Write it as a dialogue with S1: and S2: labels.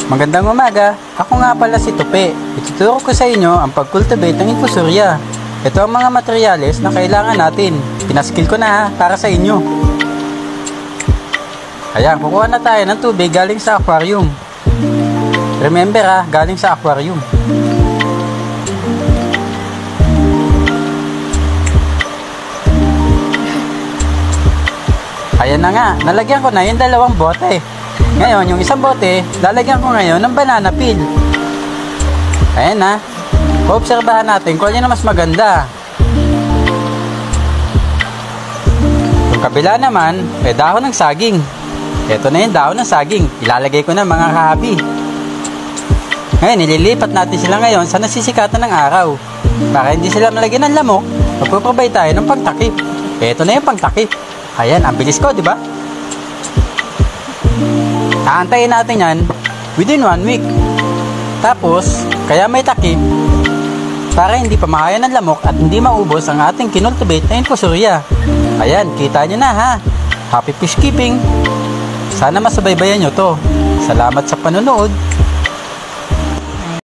S1: Magandang umaga, ako nga pala si Tupi. Ituturo ko sa inyo ang pag-cultivate ng infusoria. Ito ang mga materyales na kailangan natin. Pinaskill ko na ha, para sa inyo. Ayan, kukuha na tayo ng tubig galing sa aquarium. Remember ha, galing sa aquarium. Ayan na nga, nalagyan ko na yung 2 bote. Ngayon, yung isang bote, lalagyan ko ngayon ng banana peel. Ayan na. Obserbahan natin kung alin na mas maganda. Yung kabila naman, dahon ng saging. Ito na yung dahon ng saging. Ilalagay ko na mga kahabi. Ngayon, nililipat natin sila ngayon sa nasisikatan ng araw. Para hindi sila malagyan ng lamok, magpaprovide tayo ng pangtakip. Ito na yung pangtakip. Ayan, ang bilis ko, di ba? Aantayin natin yan within 1 week. Tapos, kaya may takip para hindi pamahaya ng lamok at hindi maubos ang ating kinultivate na infusoria. Ayan, kita nyo na ha. Happy fish keeping! Sana masubaybayan nyo to. Salamat sa panonood.